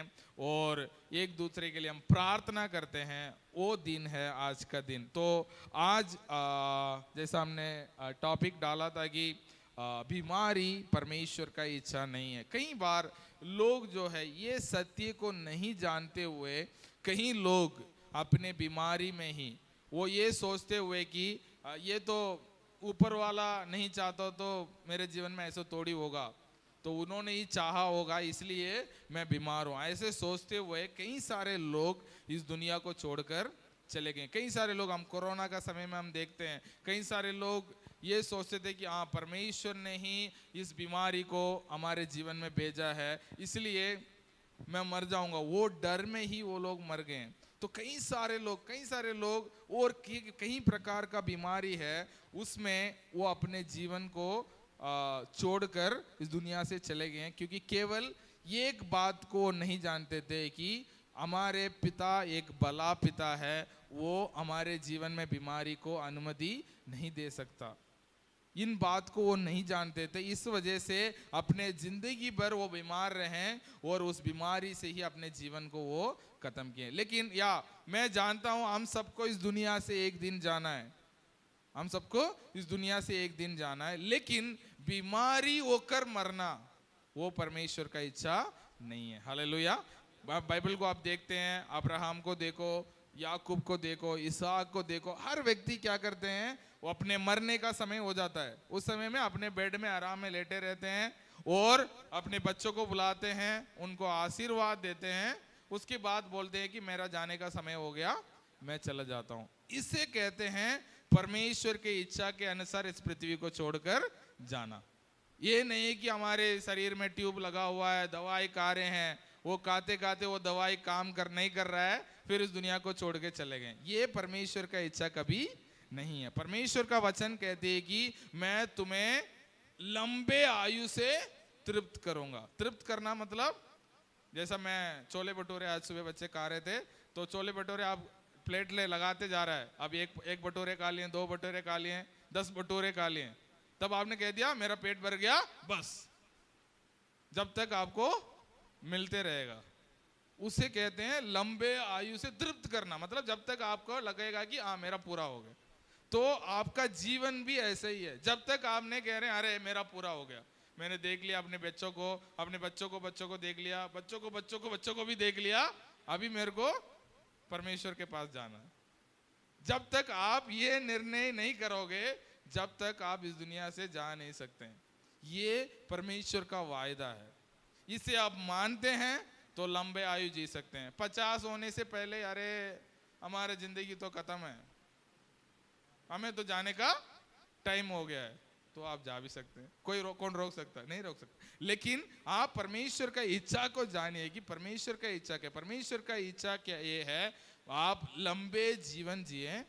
हैं और एक दूसरे के लिए हम प्रार्थना करते हैं, वो दिन है आज का दिन। तो आज जैसा हमने टॉपिक डाला था कि बीमारी परमेश्वर का इच्छा नहीं है। कई बार लोग जो है ये सत्य को नहीं जानते हुए, कई लोग अपने बीमारी में ही वो ये सोचते हुए कि ये तो ऊपर वाला नहीं चाहता तो मेरे जीवन में ऐसा थोड़ी होगा, तो उन्होंने ही चाहा होगा इसलिए मैं बीमार हूँ, ऐसे सोचते हुए कई सारे लोग इस दुनिया को छोड़कर चले गए। कई सारे लोग, हम कोरोना का समय में हम देखते हैं, कई सारे लोग ये सोचते थे कि हाँ परमेश्वर ने ही इस बीमारी को हमारे जीवन में भेजा है इसलिए मैं मर जाऊंगा, वो डर में ही वो लोग मर गए। तो कई सारे लोग और कई प्रकार का बीमारी है, उसमें वो अपने जीवन को छोड़कर इस दुनिया से चले गए हैं, क्योंकि केवल ये एक बात को नहीं जानते थे कि हमारे पिता एक भला पिता है, वो हमारे जीवन में बीमारी को अनुमति नहीं दे सकता। इन बात को वो नहीं जानते थे, इस वजह से अपने जिंदगी भर वो बीमार रहे और उस बीमारी से ही अपने जीवन को वो खत्म किए। लेकिन मैं जानता हूं हम सबको इस दुनिया से एक दिन जाना है, हम सबको इस दुनिया से एक दिन जाना है, लेकिन बीमारी होकर मरना वो परमेश्वर का इच्छा नहीं है। हालेलुया। बाइबल को आप देखते हैं, अब्राहम को देखो, याकूब को देखो, इसहाक को देखो, हर व्यक्ति क्या करते हैं, वो अपने मरने का समय हो जाता है, उस समय में अपने बेड में आराम में लेटे रहते हैं और अपने बच्चों को बुलाते हैं, उनको आशीर्वाद देते हैं, उसके बाद बोलते हैं कि मेरा जाने का समय हो गया, मैं चला जाता हूं। इसे कहते हैं परमेश्वर की इच्छा के अनुसार इस पृथ्वी को छोड़कर जाना। ये नहीं कि हमारे शरीर में ट्यूब लगा हुआ है, दवाई खा रहे हैं, वो खाते खाते वो दवाई काम नहीं कर रहा है, फिर इस दुनिया को छोड़ के चले गए। ये परमेश्वर का इच्छा कभी नहीं है। परमेश्वर का वचन कहते हैं कि मैं तुम्हें लंबे आयु से तृप्त करूंगा। तृप्त करना मतलब, जैसा मैं छोले भटूरे आज सुबह बच्चे खा रहे थे, तो छोले भटूरे आप प्लेट ले लगाते जा रहा है, अब एक भटूरे खा लिए, 2 भटूरे खा लिए, 10 भटूरे खा लिए, तब आपने कह दिया मेरा पेट भर गया, बस, जब तक आपको मिलते रहेगा। उसे कहते हैं लंबे आयु से तृप्त करना, मतलब जब तक आपको लगेगा कि हाँ मेरा पूरा हो गया। तो आपका जीवन भी ऐसे ही है, जब तक आप नहीं कह रहे हैं अरे मेरा पूरा हो गया, मैंने देख लिया अपने बच्चों को देख लिया, बच्चों को भी देख लिया, अभी मेरे को परमेश्वर के पास जाना है। जब तक आप ये निर्णय नहीं करोगे, जब तक आप इस दुनिया से जा नहीं सकते। ये परमेश्वर का वायदा है, इसे आप मानते हैं तो लंबे आयु जी सकते हैं। 50 होने से पहले अरे हमारी जिंदगी तो खत्म है, हमें तो जाने का टाइम हो गया है, तो आप जा भी सकते हैं, कौन रोक सकता है? नहीं रोक सकता। लेकिन आप परमेश्वर का इच्छा को जानिए कि परमेश्वर का इच्छा क्या। परमेश्वर का इच्छा क्या ये है, आप लंबे जीवन जिए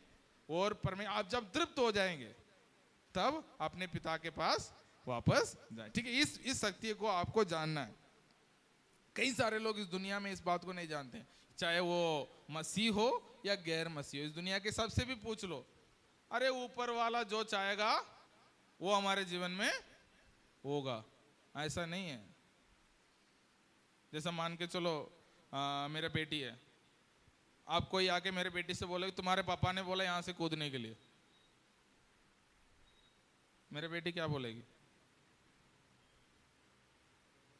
और आप जब तृप्त हो जाएंगे तब अपने पिता के पास वापस जाए। ठीक है, इस सत्य को आपको जानना है। कई सारे लोग इस दुनिया में इस बात को नहीं जानते, चाहे वो मसीह हो या गैर मसीह हो। इस दुनिया के सबसे भी पूछ लो, अरे ऊपर वाला जो चाहेगा वो हमारे जीवन में होगा, ऐसा नहीं है। जैसा मान के चलो मेरा बेटी है, आप कोई आके मेरे बेटी से बोले तुम्हारे पापा ने बोला यहां से कूदने के लिए, मेरे बेटी क्या बोलेगी?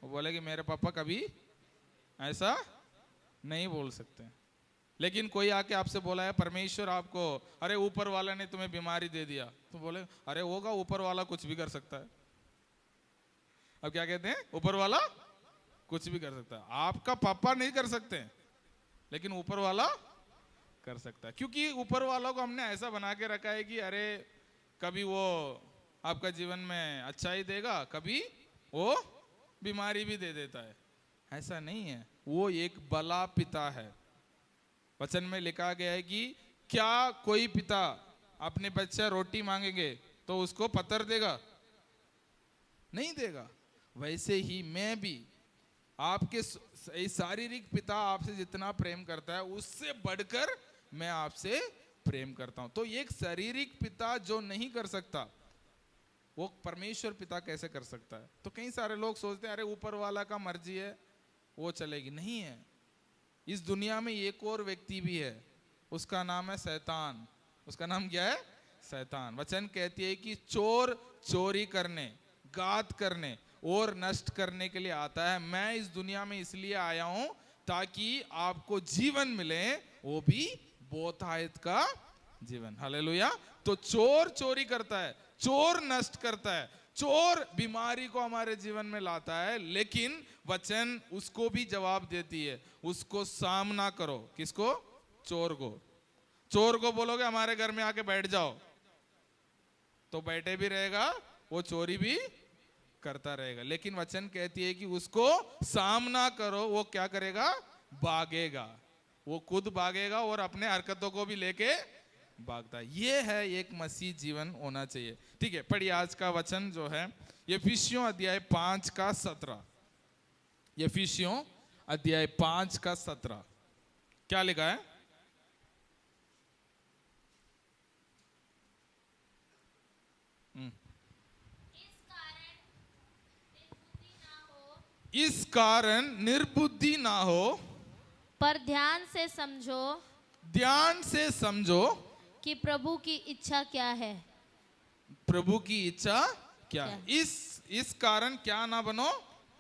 वो बोलेगी मेरे पापा कभी ऐसा नहीं बोल सकते। लेकिन कोई आके आपसे बोला है परमेश्वर आपको, अरे ऊपर वाला ने तुम्हें बीमारी दे दिया, तो बोले अरे होगा, ऊपर वाला कुछ भी कर सकता है। अब क्या कहते हैं, ऊपर वाला कुछ भी कर सकता है। आपका पापा नहीं कर सकते, लेकिन ऊपर वाला कर सकता है, क्योंकि ऊपर वालों को हमने ऐसा बना के रखा है कि अरे कभी वो आपका जीवन में अच्छा ही देगा, कभी वो बीमारी भी दे देता है। ऐसा नहीं है, वो एक भला पिता है। वचन में लिखा गया है कि क्या कोई पिता अपने बच्चा रोटी मांगेंगे तो उसको पत्थर देगा? नहीं देगा। वैसे ही मैं भी आपके शारीरिक पिता आपसे जितना प्रेम करता है उससे बढ़कर मैं आपसे प्रेम करता हूं। तो एक शारीरिक पिता जो नहीं कर सकता वो परमेश्वर पिता कैसे कर सकता है? तो कई सारे लोग सोचते हैं अरे ऊपर वाला का मर्जी है, वो चलेगी, नहीं है। इस दुनिया में एक और व्यक्ति भी है, उसका नाम है शैतान। उसका नाम क्या है? शैतान। वचन कहती है कि चोर चोरी करने, घात करने और नष्ट करने के लिए आता है। मैं इस दुनिया में इसलिए आया हूं ताकि आपको जीवन मिले, वो भी बहुतायत का जीवन। हालेलुया। तो चोर चोरी करता है, चोर नष्ट करता है, चोर बीमारी को हमारे जीवन में लाता है, लेकिन वचन उसको भी जवाब देती है, उसको सामना करो। किसको? चोर को। चोर को बोलोगे हमारे घर में आके बैठ जाओ, तो बैठे भी रहेगा, वो चोरी भी करता रहेगा। लेकिन वचन कहती है कि उसको सामना करो, वो क्या करेगा? भागेगा। वो खुद भागेगा और अपने हरकतों को भी लेके भागता है। ये है एक मसीह जीवन होना चाहिए। ठीक है, पढ़िए आज का वचन जो है यफिसियों अध्याय 5 का 17। यफिसियों अध्याय 5 का 17 क्या लिखा है? इस कारण निर्बुद्धि ना हो, पर ध्यान से समझो, ध्यान से समझो कि प्रभु की इच्छा क्या है। प्रभु की इच्छा क्या है? इस कारण क्या ना बनो?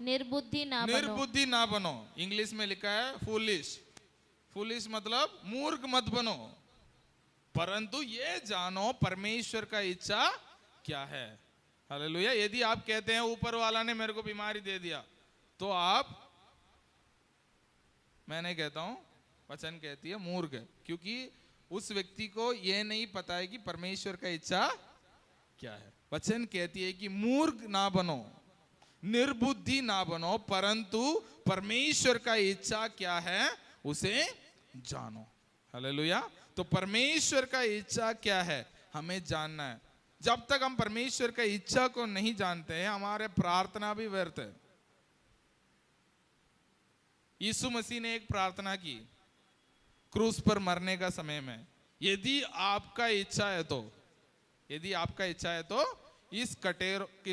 निर्बुद्धि ना बनो। निर्बुद्धि ना बनो। इंग्लिश में लिखा है फूलिश। फूलिश मतलब मूर्ख मत बनो, परंतु ये जानो परमेश्वर का इच्छा क्या है। हालेलुया। यदि आप कहते हैं ऊपर वाला ने मेरे को बीमारी दे दिया, तो आप, मैं नहीं कहता हूं, वचन कहती है मूर्ख है, क्योंकि उस व्यक्ति को यह नहीं पता है कि परमेश्वर का इच्छा क्या है। वचन कहती है कि मूर्ख ना बनो, निर्बुद्धि ना बनो, परंतु परमेश्वर का इच्छा क्या है उसे जानो। हालेलुया। तो परमेश्वर का इच्छा क्या है हमें जानना है। जब तक हम परमेश्वर का इच्छा को नहीं जानते हैं, हमारे प्रार्थना भी व्यर्थ है। यीशु मसीह ने एक प्रार्थना की क्रूस पर मरने का समय में, यदि आपका इच्छा है तो, यदि आपका इच्छा है तो इस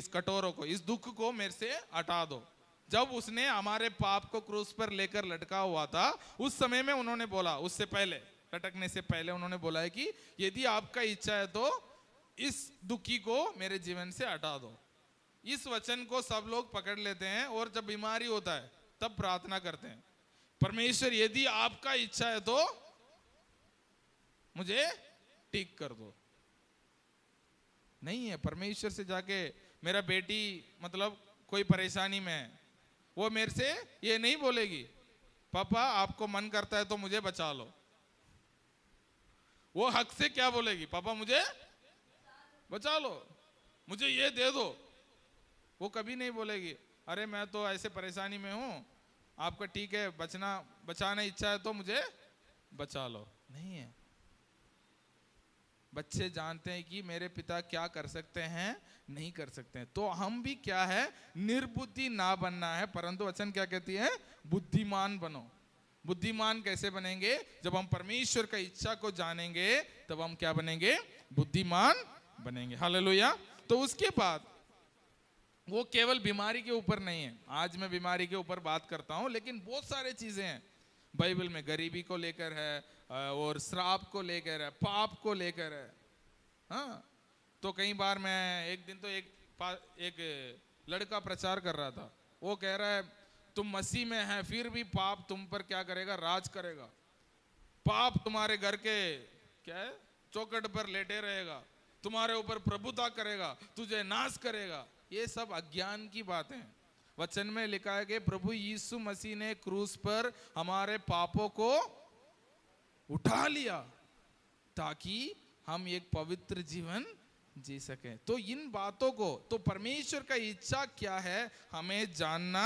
कटोरों को, इस दुख को मेरे से हटा दो। जब उसने हमारे पाप को क्रूस पर लेकर लटका हुआ था, उस समय में उन्होंने बोला, उससे पहले, लटकने से पहले उन्होंने बोला है कि यदि आपका इच्छा है तो इस दुखी को मेरे जीवन से हटा दो। इस वचन को सब लोग पकड़ लेते हैं और जब बीमारी होता है तब प्रार्थना करते हैं, परमेश्वर यदि आपका इच्छा है तो मुझे ठीक कर दो। नहीं है, परमेश्वर से जाके मेरा बेटी मतलब कोई परेशानी में है, वो मेरे से ये नहीं बोलेगी पापा आपको मन करता है तो मुझे बचा लो। वो हक से क्या बोलेगी? पापा मुझे बचा लो, मुझे ये दे दो। वो कभी नहीं बोलेगी अरे मैं तो ऐसे परेशानी में हूं, आपका ठीक है बचाना इच्छा है तो मुझे बचा लो। नहीं है। बच्चे जानते हैं कि मेरे पिता क्या कर सकते हैं, नहीं कर सकते हैं। तो हम भी क्या है, निर्बुद्धि ना बनना है, परंतु वचन क्या कहती है? बुद्धिमान बनो। बुद्धिमान कैसे बनेंगे? जब हम परमेश्वर का इच्छा को जानेंगे तब हम क्या बनेंगे? बुद्धिमान बनेंगे। हालेलुया। तो उसके बाद वो केवल बीमारी के ऊपर नहीं है, आज मैं बीमारी के ऊपर बात करता हूं, लेकिन बहुत सारे चीजें हैं बाइबल में। गरीबी को लेकर है और श्राप को लेकर है, पाप को लेकर है। हाँ, तो कई बार मैं एक दिन तो एक लड़का प्रचार कर रहा था, वो कह रहा है तुम मसीह में है फिर भी पाप तुम पर क्या करेगा? राज करेगा। पाप तुम्हारे घर के क्या है चौखट पर लेटे रहेगा, तुम्हारे ऊपर प्रभुता करेगा, तुझे नाश करेगा। ये सब अज्ञान की बातें हैं। वचन में लिखा है कि प्रभु यीशु मसीह ने क्रूस पर हमारे पापों को उठा लिया ताकि हम एक पवित्र जीवन जी सकें। तो इन बातों को, तो परमेश्वर का इच्छा क्या है हमें जानना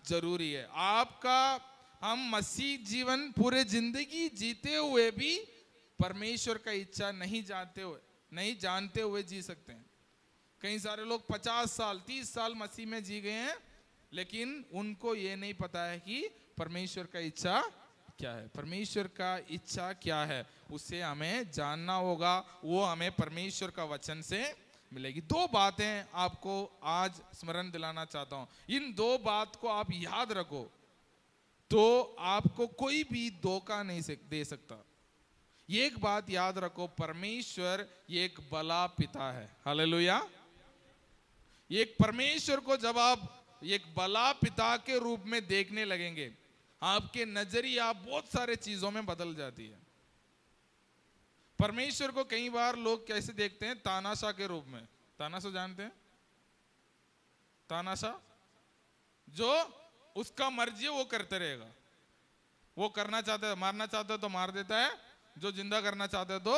जरूरी है। आपका हम मसीह जीवन पूरे जिंदगी जीते हुए भी परमेश्वर का इच्छा नहीं जानते हुए जी सकते हैं। कई सारे लोग 50 साल 30 साल मसीह में जी गए हैं, लेकिन उनको ये नहीं पता है कि परमेश्वर का इच्छा क्या है। परमेश्वर का इच्छा क्या है उसे हमें जानना होगा, वो हमें परमेश्वर का वचन से मिलेगी। दो बातें आपको आज स्मरण दिलाना चाहता हूं, इन दो बात को आप याद रखो। तो आपको कोई भी धोखा नहीं दे सकता। ये एक बात याद रखो, परमेश्वर ये एक भला पिता है। हालेलुया। एक परमेश्वर को जब आप एक भला पिता के रूप में देखने लगेंगे, आपके नजरिया बहुत सारे चीजों में बदल जाती है। परमेश्वर को कई बार लोग कैसे देखते हैं? तानाशाह के रूप में। तानाशाह जानते हैं? तानाशाह जो उसका मर्जी है वो करते रहेगा। वो करना चाहता है, मारना चाहता है तो मार देता है, जो जिंदा करना चाहता है तो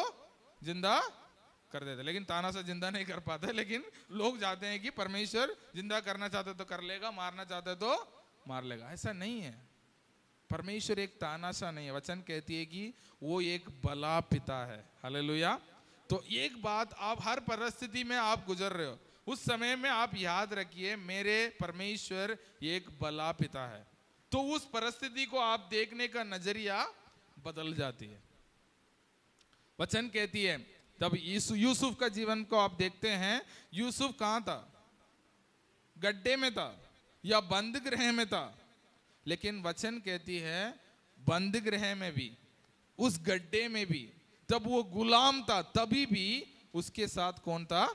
जिंदा कर देता है। लेकिन तानाशाह जिंदा नहीं कर पाता है। लेकिन लोग चाहते हैं कि परमेश्वर जिंदा करना चाहता है तो कर लेगा, मारना चाहता है तो मार लेगा। ऐसा नहीं है। परमेश्वर एक तानाशाह नहीं है। वचन कहती है कि वो एक भला पिता है। हालेलुया। तो एक बात, आप हर परिस्थिति में आप गुजर रहे हो, उस समय में आप याद रखिए, मेरे परमेश्वर एक भला पिता है। तो उस परिस्थिति को आप देखने का नजरिया बदल जाती है। वचन कहती है, तब यूसुफ का जीवन को आप देखते हैं, यूसुफ कहां था? गड्ढे में था या बंद गृह में था? लेकिन वचन कहती है बंद गृह में भी, उस गड्ढे में भी, तब वो गुलाम था, तभी भी उसके साथ कौन था?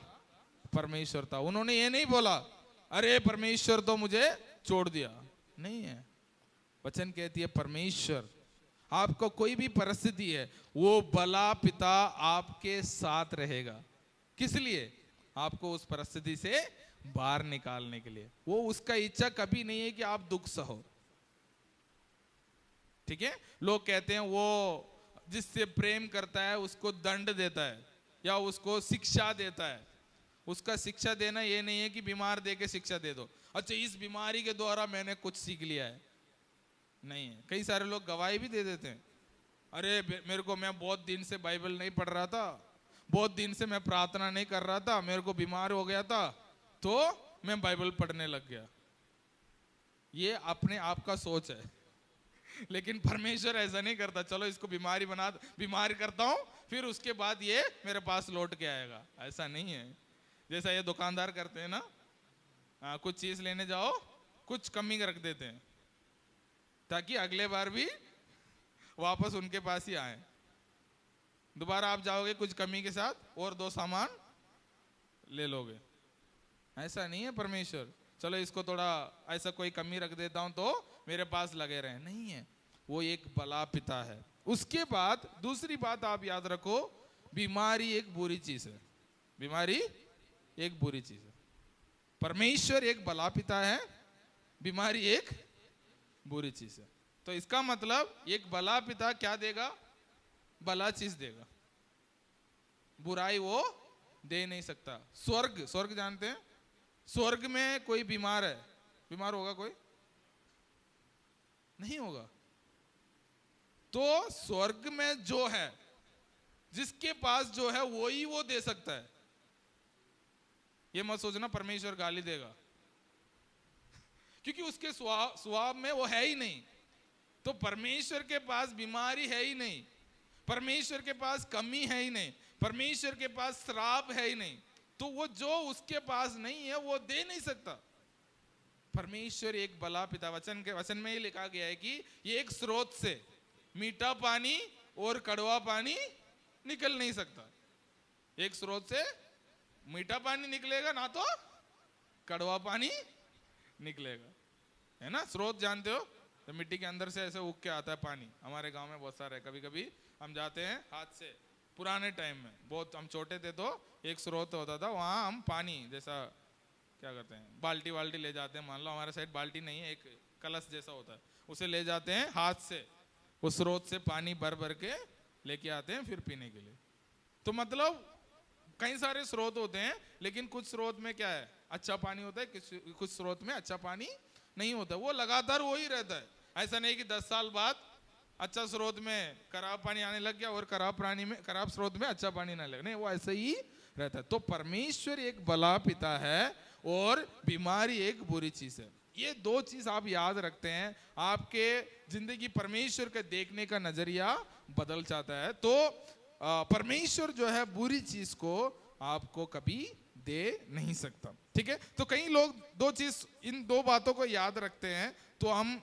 परमेश्वर था। उन्होंने ये नहीं बोला अरे परमेश्वर तो मुझे छोड़ दिया, नहीं है। वचन कहती है परमेश्वर, आपको कोई भी परिस्थिति है, वो भला पिता आपके साथ रहेगा। किस लिए? आपको उस परिस्थिति से बाहर निकालने के लिए। वो उसका इच्छा कभी नहीं है कि आप दुख सहो। ठीक है। लोग कहते हैं वो जिससे प्रेम करता है उसको दंड देता है या उसको शिक्षा देता है। उसका शिक्षा देना ये नहीं है कि बीमार दे के शिक्षा दे दो, अच्छा इस बीमारी के द्वारा मैंने कुछ सीख लिया है, नहीं है। कई सारे लोग गवाही भी दे देते हैं, अरे मेरे को, मैं बहुत दिन से बाइबल नहीं पढ़ रहा था, बहुत दिन से मैं प्रार्थना नहीं कर रहा था, मेरे को बीमार हो गया था तो मैं बाइबल पढ़ने लग गया। ये अपने आप का सोच है। लेकिन परमेश्वर ऐसा नहीं करता, चलो इसको बीमार करता हूं, फिर उसके बाद ये मेरे पास लौट के आएगा। ऐसा नहीं है। जैसा ये दुकानदार करते हैं ना, कुछ चीज लेने जाओ, कुछ कमी रख देते हैं ताकि अगले बार भी वापस उनके पास ही आए। दोबारा आप जाओगे कुछ कमी के साथ और 2 सामान ले लोगे। ऐसा नहीं है परमेश्वर, चलो इसको थोड़ा ऐसा कोई कमी रख देता हूं तो मेरे पास लगे रहे, नहीं है। वो एक भला पिता है। उसके बाद दूसरी बात आप याद रखो, बीमारी एक बुरी चीज है। बीमारी एक बुरी चीज है। परमेश्वर एक भला पिता है, बीमारी एक बुरी चीज है। तो इसका मतलब एक भला पिता क्या देगा? भला चीज देगा, बुराई वो दे नहीं सकता। स्वर्ग जानते हैं? स्वर्ग में कोई बीमार है, बीमार होगा कोई? नहीं होगा। तो स्वर्ग में जो है, जिसके पास जो है वो ही वो दे सकता है। ये मत सोचना परमेश्वर गाली देगा, क्योंकि उसके स्वभाव में वो है ही नहीं। तो परमेश्वर के पास बीमारी है ही नहीं, परमेश्वर के पास कमी है ही नहीं, परमेश्वर के पास श्राप है ही नहीं। तो वो जो उसके पास नहीं है वो दे नहीं सकता। परमेश्वर एक भला पिता। वचन में ही लिखा गया है कि ये एक स्रोत से मीठा पानी और कड़वा पानी निकल नहीं सकता। एक स्रोत से मीठा पानी निकलेगा ना तो कड़वा पानी निकलेगा, है ना। स्रोत जानते हो, तो मिट्टी के अंदर से ऐसे उग के आता है पानी। हमारे गांव में बहुत सारा है। कभी कभी हम जाते हैं हाथ से, पुराने टाइम में बहुत हम छोटे थे तो एक स्रोत होता था, वहां हम पानी जैसा क्या करते हैं, बाल्टी ले जाते हैं। मान लो हमारे साइड बाल्टी नहीं है, एक कलश जैसा होता है, उसे ले जाते हैं हाथ से, उस स्रोत से पानी भर के लेके आते हैं फिर पीने के लिए। तो मतलब कई सारे स्रोत होते हैं, लेकिन कुछ स्रोत में क्या है, अच्छा पानी होता है, कुछ स्रोत में अच्छा पानी नहीं होता। वो लगातार वो ही रहता है। ऐसा नहीं कि 10 साल बाद अच्छा स्रोत में खराब पानी आने लग गया और खराब स्रोत में अच्छा पानी ना लगे, नहीं, वो ऐसे ही रहता है। तो परमेश्वर एक भला पिता है और बीमारी एक बुरी चीज है। ये 2 चीज आप याद रखते हैं, आपके जिंदगी परमेश्वर के देखने का नजरिया बदल जाता है। तो परमेश्वर जो है बुरी चीज को आपको कभी दे नहीं सकता। ठीक है। तो कई लोग 2 चीज, इन 2 बातों को याद रखते हैं तो हम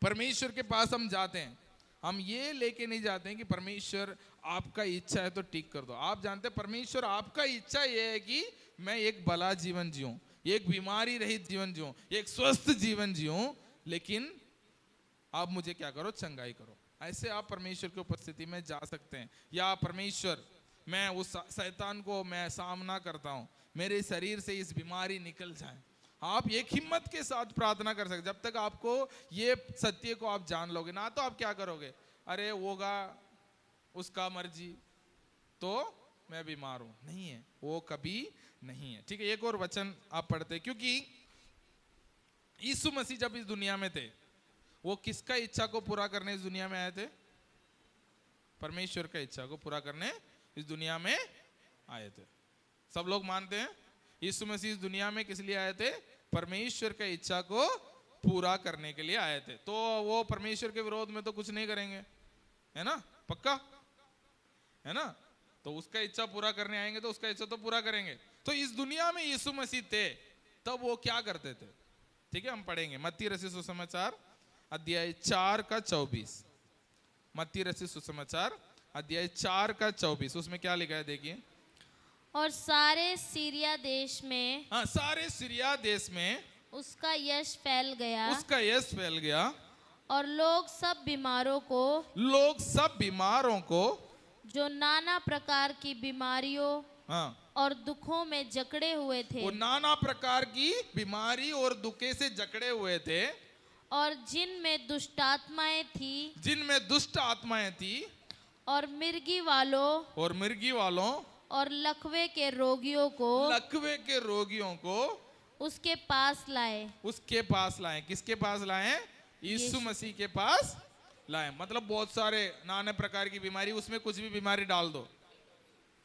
परमेश्वर के पास हम जाते हैं, हम ये लेके नहीं जाते हैं कि परमेश्वर आपका इच्छा है तो ठीक कर दो। आप जानते हैं परमेश्वर आपका इच्छा ये है कि मैं एक भला जीवन जीऊं, एक बीमारी रहित जीवन जीऊं, एक स्वस्थ जीवन जीऊं, लेकिन आप मुझे क्या करो, चंगाई करो। ऐसे आप परमेश्वर की उपस्थिति में जा सकते हैं। या परमेश्वर, मैं उस शैतान को मैं सामना करता हूं, मेरे शरीर से इस बीमारी निकल जाए। आप एक हिम्मत के साथ प्रार्थना कर सकते। जब तक आपको ये सत्य को आप जान लोगे ना, तो आप क्या करोगे, अरे होगा उसका मर्जी तो मैं बीमार हूं, नहीं है, वो कभी नहीं है। ठीक है, एक और वचन आप पढ़ते, क्योंकि यीशु मसीह जब इस दुनिया में थे, वो किसका इच्छा को पूरा करने इस दुनिया में आए थे? परमेश्वर का इच्छा को पूरा करने इस दुनिया में आए थे। सब लोग मानते हैं यीशु मसीह इस दुनिया में किस लिए आए थे? परमेश्वर का इच्छा को पूरा करने के लिए आए थे। तो वो परमेश्वर के विरोध में तो कुछ नहीं करेंगे, है ना, पक्का है ना। तो उसका इच्छा पूरा करने आएंगे तो उसका इच्छा तो पूरा करेंगे। तो इस दुनिया में यीशु मसीह थे, तब वो क्या करते थे? ठीक है, हम पढ़ेंगे मत्ती रचित सुसमाचार अध्याय 4 का 24। मत्ती रचित सुसमाचार अध्याय 4 का 24, उसमें क्या लिखा है देखिए। और सारे सीरिया देश में, हाँ, सारे सीरिया देश में उसका यश फैल गया, उसका यश फैल गया, और लोग सब बीमारों को जो नाना प्रकार की बीमारियों हाँ, और दुखों में जकड़े हुए थे, वो नाना प्रकार की बीमारी और दुखे से जकड़े हुए थे, और जिनमें दुष्ट आत्माएं थी, और मिर्गी वालों और लकवे के रोगियों को उसके पास लाए। किसके पास लाए? यीशु मसीह के पास लाए। मतलब बहुत सारे नाना प्रकार की बीमारी, उसमें कुछ भी बीमारी डाल दो,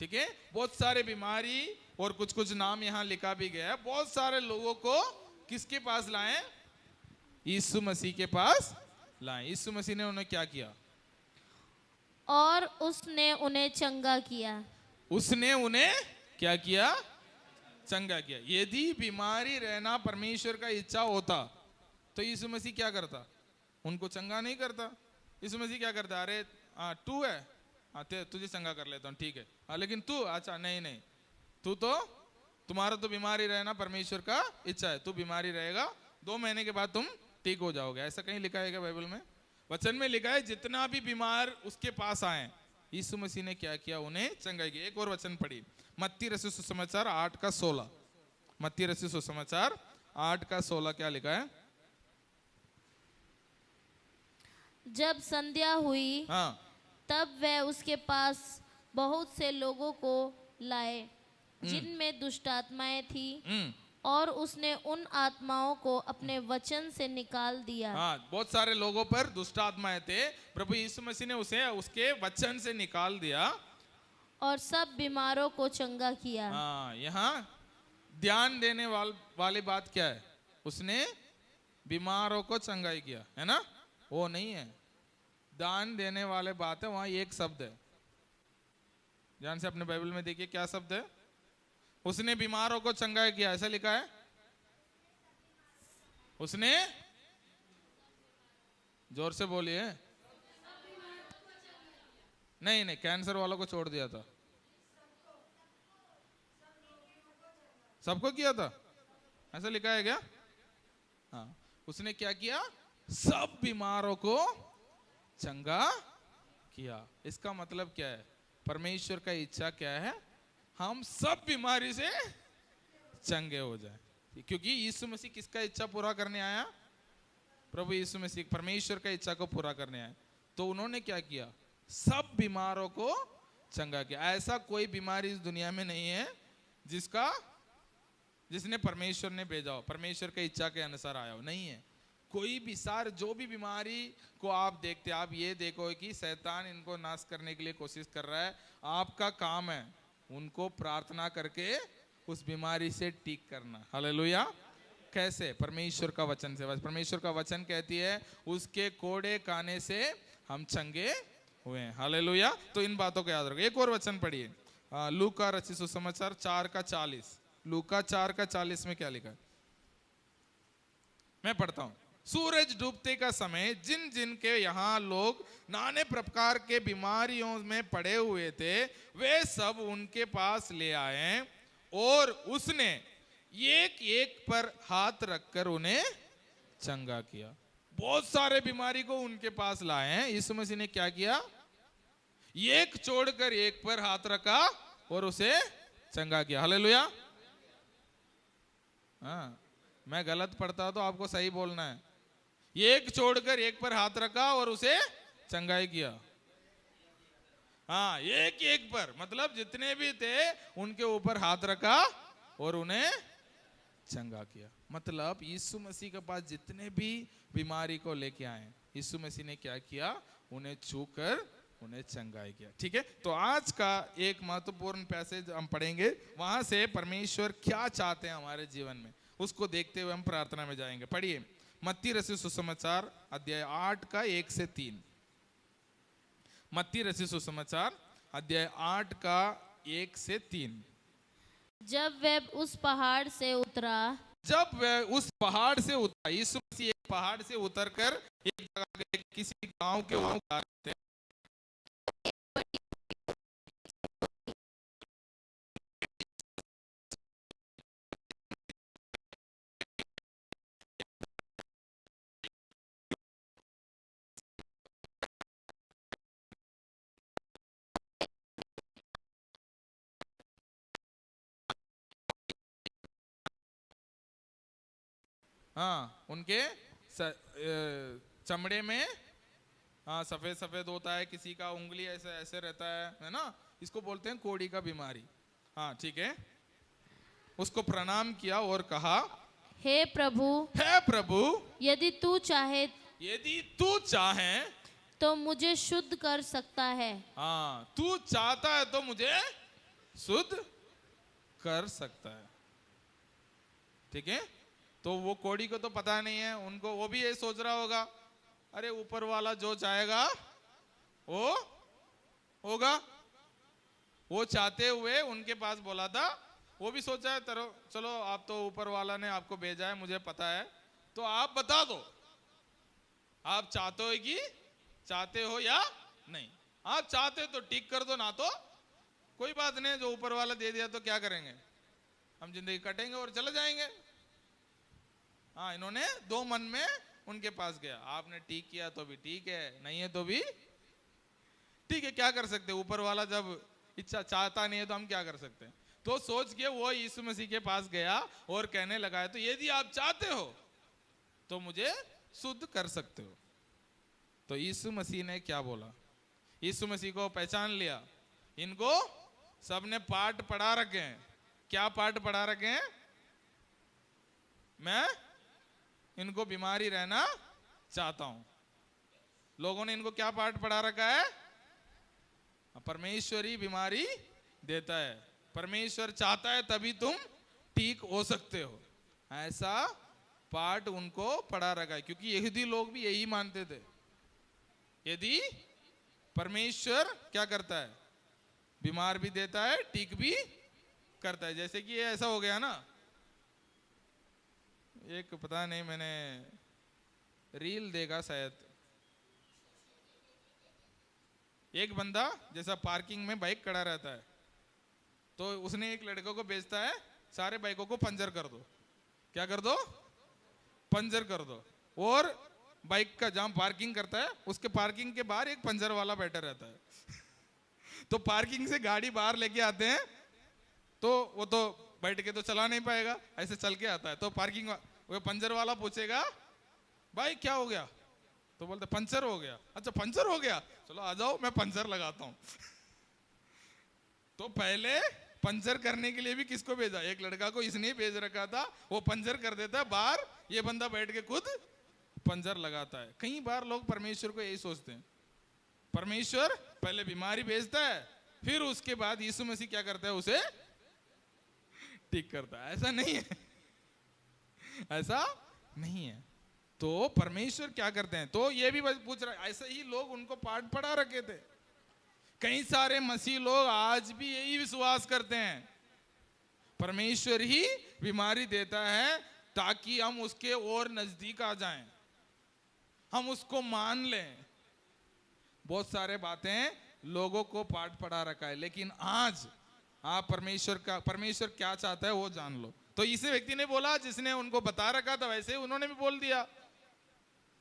ठीक है, बहुत सारे बीमारी और कुछ कुछ नाम यहाँ लिखा भी गया है। बहुत सारे लोगों को किसके पास लाए? यीशु मसीह के पास लाए। यीशु मसीह ने उन्हें क्या किया? और उसने उन्हें चंगा किया। उसने उन्हें क्या किया? चंगा किया। यदि बीमारी रहना परमेश्वर का इच्छा होता तो यीशु मसीह क्या करता? उनको चंगा नहीं करता। यीशु मसीह क्या करता? अरे तू है, तुझे चंगा कर लेता हूँ, ठीक है, लेकिन तू, अच्छा नहीं, तुम्हारा तो बीमारी रहना परमेश्वर का इच्छा है, तू बीमारी रहेगा, 2 महीने के बाद तुम ठीक हो जाओगे। ऐसा कहीं लिखा है क्या बाइबल में? वचन में लिखा है जितना भी बीमार उसके पास आए, यीशु मसीह ने क्या किया? उन्हें चंगाई की। एक और वचन पढ़ी, मत्ती रचित सुसमाचार 8 का 16। मत्ती रचित सुसमाचार 8 का 16 क्या लिखा है? जब संध्या हुई, हाँ, तब वह उसके पास बहुत से लोगों को लाए जिनमें दुष्ट आत्माएं थी, और उसने उन आत्माओं को अपने वचन से निकाल दिया। हाँ, बहुत सारे लोगों पर दुष्ट आत्माएं थे, प्रभु यीशु मसीह ने उसे उसके वचन से निकाल दिया, और सब बीमारों को चंगा किया। हाँ, यहाँ ध्यान देने वाली बात क्या है? उसने बीमारों को चंगाई किया, है ना, वो नहीं है। दान देने वाले बात है, वहां एक शब्द है, ध्यान से अपने बाइबल में देखिए क्या शब्द है। उसने बीमारों को चंगाई किया, ऐसा लिखा है। उसने, जोर से बोलिए। नहीं, कैंसर वालों को छोड़ दिया था, सबको किया था, ऐसा लिखा है क्या? हाँ, उसने क्या किया? सब बीमारों को चंगा किया। इसका मतलब क्या है? परमेश्वर का इच्छा क्या है? हम सब बीमारी से चंगे हो जाए। क्योंकि यीशु मसीह किसका इच्छा पूरा करने आया? प्रभु यीशु मसीह परमेश्वर का इच्छा को पूरा करने आया। तो उन्होंने क्या किया? सब बीमारों को चंगा किया। ऐसा कोई बीमारी इस दुनिया में नहीं है जिसने परमेश्वर ने भेजा हो, परमेश्वर की इच्छा के अनुसार आया हो, नहीं है। कोई भी जो भी बीमारी को आप देखते, आप ये देखो कि शैतान इनको नाश करने के लिए कोशिश कर रहा है। आपका काम है उनको प्रार्थना करके उस बीमारी से ठीक करना। हालेलुया। कैसे? परमेश्वर का वचन से। परमेश्वर का वचन कहती है उसके कोड़े खाने से हम चंगे हुए हैं। हालेलुया। तो इन बातों को याद रखो। एक और वचन पढ़िए, लूका रचित सुसमाचार 4 का 40। लूका 4 का 40 में क्या लिखा है? मैं पढ़ता हूं। सूरज डूबते का समय जिन जिन के यहाँ लोग नाने प्रकार के बीमारियों में पड़े हुए थे वे सब उनके पास ले आए और उसने एक एक पर हाथ रखकर उन्हें चंगा किया। बहुत सारे बीमारी को उनके पास लाए हैं। यीशु मसीह ने क्या किया? एक छोड़कर एक पर हाथ रखा और उसे चंगा किया। हालेलुया। हाँ, मैं गलत पढ़ता तो आपको सही बोलना है। एक छोड़कर एक पर हाथ रखा और उसे चंगाई किया। हाँ, एक एक पर मतलब जितने भी थे उनके ऊपर हाथ रखा और उन्हें चंगा किया। मतलब यीशु मसीह के पास जितने भी बीमारी को लेके आए यीशु मसीह ने क्या किया? उन्हें छूकर उन्हें चंगाई किया। ठीक है, तो आज का एक महत्वपूर्ण पैसेज हम पढ़ेंगे, वहां से परमेश्वर क्या चाहते हैं हमारे जीवन में उसको देखते हुए हम प्रार्थना में जाएंगे। पढ़िए मत्ती रचित सुसमाचार अध्याय 8 का 1 से 3। मत्ती रचित सुसमाचार अध्याय 8 का 1 से 3। जब वह उस पहाड़ से उतरा यीशु मसीह एक पहाड़ से उतरकर एक जगह गए, किसी गांव के वहां जा रहे थे। हाँ, उनके चमड़े में हाँ सफेद सफेद होता है, किसी का उंगली ऐसे ऐसे रहता है ना, इसको बोलते हैं कोढ़ी का बीमारी। हाँ ठीक है, उसको प्रणाम किया और कहा, हे प्रभु, यदि तू चाहे तो मुझे शुद्ध कर सकता है। हाँ, तू चाहता है तो मुझे शुद्ध कर सकता है। ठीक है, तो वो कोढ़ी को तो पता नहीं है, उनको वो भी ये सोच रहा होगा, अरे ऊपर वाला जो चाहेगा वो होगा। वो चाहते हुए उनके पास बोला था, वो भी सोचा है चलो आप तो ऊपर वाला ने आपको भेजा है, मुझे पता है, तो आप बता दो आप चाहते हो या नहीं। आप चाहते तो ठीक कर दो, ना तो कोई बात नहीं, जो ऊपर वाला दे दिया तो क्या करेंगे, हम जिंदगी कटेंगे और चले जाएंगे। हाँ, इन्होंने दो मन में उनके पास गया, आपने ठीक किया तो भी ठीक है, नहीं है तो भी ठीक है, क्या कर सकते, ऊपर वाला जब इच्छा चाहता नहीं है तो हम क्या कर सकते हैं। तो सोच के वो यीशु मसीह के पास गया और कहने लगा है, तो यदि आप चाहते हो तो मुझे शुद्ध कर सकते हो। तो यीशु मसीह ने क्या बोला? यीशु मसीह को पहचान लिया, इनको सबने पाठ पढ़ा रखे हैं। क्या पाठ पढ़ा रखे हैं? मैं इनको बीमारी रहना चाहता हूं। लोगों ने इनको क्या पाठ पढ़ा रखा है? परमेश्वर ही बीमारी देता है, परमेश्वर चाहता है तभी तुम ठीक हो सकते हो, ऐसा पाठ उनको पढ़ा रखा है। क्योंकि यहूदी लोग भी यही मानते थे, यदि परमेश्वर क्या करता है, बीमार भी देता है, ठीक भी करता है। जैसे कि ये ऐसा हो गया ना, एक पता नहीं मैंने रील देखा शायद, एक बंदा जैसा पार्किंग में बाइक खड़ा रहता है, तो उसने एक लड़के को भेजता है, सारे बाइकों को पंचर कर दो। क्या कर दो? पंचर कर दो। और बाइक का जहां पार्किंग करता है उसके पार्किंग के बाहर एक पंचर वाला बैठा रहता है। तो पार्किंग से गाड़ी बाहर लेके आते हैं, तो वो तो बैठ के तो चला नहीं पाएगा, ऐसे चल के आता है। तो पार्किंग वो पंचर वाला पूछेगा, भाई क्या हो गया? तो बोलते पंचर हो गया। अच्छा पंचर हो गया, चलो आ जाओ मैं पंचर लगाता हूं। तो पहले पंचर करने के लिए भी किसको भेजा? एक लड़का को इसने भेज रखा था, वो पंचर कर देता है बाहर, ये बंदा बैठ के खुद पंचर लगाता है। कई बार लोग परमेश्वर को यही सोचते हैं, परमेश्वर पहले बीमारी भेजता है, फिर उसके बाद यीशु मसीह क्या करता है, उसे ठीक करता है। ऐसा नहीं है, ऐसा नहीं है। तो परमेश्वर क्या करते हैं? तो ये भी पूछ रहा है, ऐसे ही लोग उनको पाठ पढ़ा रखे थे। कई सारे मसीह लोग आज भी यही विश्वास करते हैं, परमेश्वर ही बीमारी देता है ताकि हम उसके और नजदीक आ जाएं, हम उसको मान लें। बहुत सारे बातें लोगों को पाठ पढ़ा रखा है, लेकिन आज आप परमेश्वर क्या चाहता है वो जान लो। तो इसी व्यक्ति ने बोला, जिसने उनको बता रखा था, वैसे ही उन्होंने भी बोल दिया,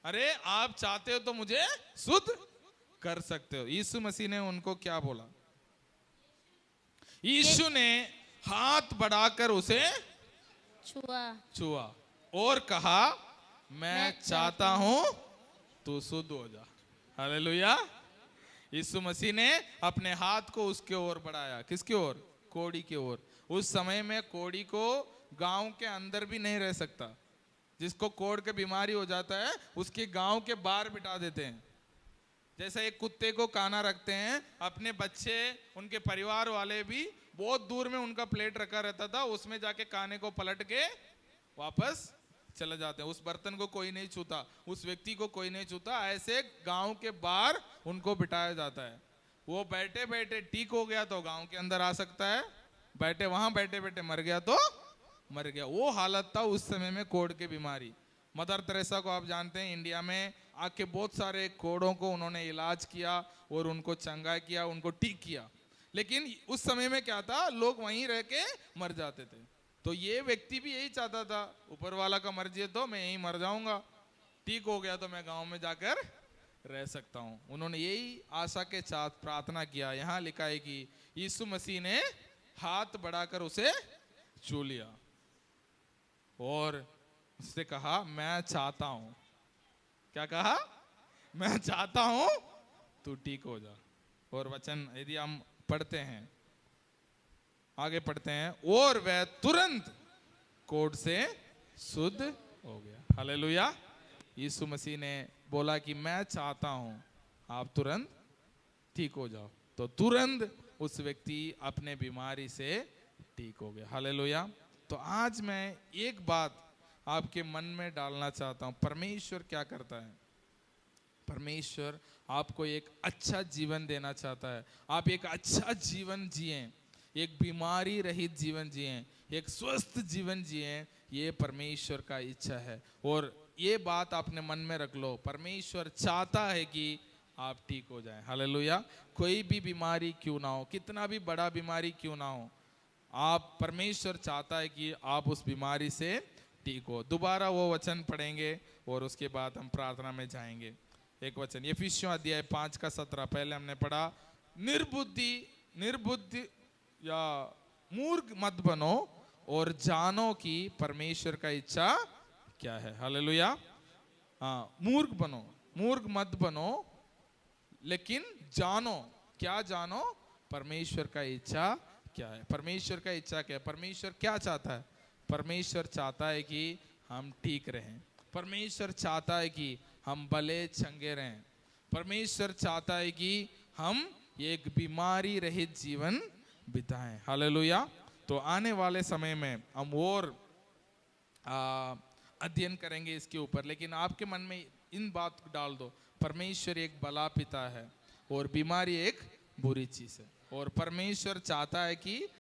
अरे आप चाहते हो तो मुझे शुद्ध कर सकते हो। यीशु मसीह ने उनको क्या बोला? यीशु ने हाथ बढ़ाकर उसे छुआ और कहा, मैं चाहता हूं तू शुद्ध हो जा। हालेलुया। यीशु मसीह ने अपने हाथ को उसके ओर बढ़ाया। किसकी ओर? कोढ़ी की ओर। उस समय में कोढ़ी को गांव के अंदर भी नहीं रह सकता। जिसको कोढ़ के बीमारी हो जाता है उसके गांव के बाहर बिठा देते हैं। जैसे एक कुत्ते को काना रखते हैं, अपने बच्चे, उनके परिवार वाले भी बहुत दूर में उनका प्लेट रखा रहता था, उसमें जाके काने को पलट के वापस चले जाते हैं। उस बर्तन को कोई नहीं छूता, उस व्यक्ति को कोई नहीं छूता। ऐसे गांव के बाहर उनको बिठाया जाता है। वो बैठे बैठे ठीक हो गया तो गांव के अंदर आ सकता है, वहां बैठे बैठे मर गया तो मर गया। वो हालत था उस समय में कोढ़ की बीमारी। मदर तेरेसा को आप जानते हैं, इंडिया में आके बहुत सारे कोढ़ों को उन्होंने इलाज किया और उनको चंगा किया, उनको ठीक किया। लेकिन उस समय में क्या था, लोग वहीं रह के मर जाते थे। तो ये व्यक्ति भी यही चाहता था, ऊपर वाला का मर्जी है तो मैं यहीं मर जाऊंगा, ठीक हो गया तो मैं गांव में जाकर रह सकता हूं। उन्होंने यही आशा के साथ प्रार्थना किया। यहाँ लिखा है कि यीशु मसीह ने हाथ बढ़ाकर उसे छू लिया और उससे कहा, मैं चाहता हूं। क्या कहा? मैं चाहता हूं तू ठीक हो जा। और वचन यदि हम पढ़ते हैं, आगे पढ़ते हैं, और वह तुरंत कोढ़ से शुद्ध हो गया। हालेलुया। यीशु मसीह ने बोला कि मैं चाहता हूं आप तुरंत ठीक हो जाओ, तो तुरंत उस व्यक्ति अपने बीमारी से ठीक हो गया। हालेलुया। तो आज मैं एक बात आपके मन में डालना चाहता हूं। परमेश्वर क्या करता है? परमेश्वर आपको एक अच्छा जीवन देना चाहता है। आप एक अच्छा जीवन जिएं, एक बीमारी रहित जीवन जिएं, एक स्वस्थ जीवन जिएं। ये परमेश्वर का इच्छा है। और ये बात आपने मन में रख लो, परमेश्वर चाहता है कि आप ठीक हो जाएं। हालेलुया। कोई भी बीमारी क्यों ना हो, कितना भी बड़ा बीमारी क्यों ना हो, आप परमेश्वर चाहता है कि आप उस बीमारी से ठीक हो। दोबारा वो वचन पढ़ेंगे और उसके बाद हम प्रार्थना में जाएंगे। एक वचन इफिसियों अध्याय 5 का 17, पहले हमने पढ़ा, निर्बुद्धि या मूर्ख मत बनो और जानो कि परमेश्वर का इच्छा क्या है। हालेलुया। हाँ, मूर्ख मत बनो, लेकिन जानो। क्या जानो? परमेश्वर का इच्छा क्या है। परमेश्वर का इच्छा क्या है? परमेश्वर क्या चाहता है? परमेश्वर चाहता है कि हम ठीक रहें। परमेश्वर चाहता है कि हम भले चंगे रहें। परमेश्वर चाहता है कि हम एक बीमारी रहित जीवन बिताएं। हालेलुया। तो आने वाले समय में हम और अध्ययन करेंगे इसके ऊपर, लेकिन आपके मन में इन बात को डाल दो, परमेश्वर एक भला पिता है और बीमारी एक बुरी चीज है। और परमेश्वर चाहता है कि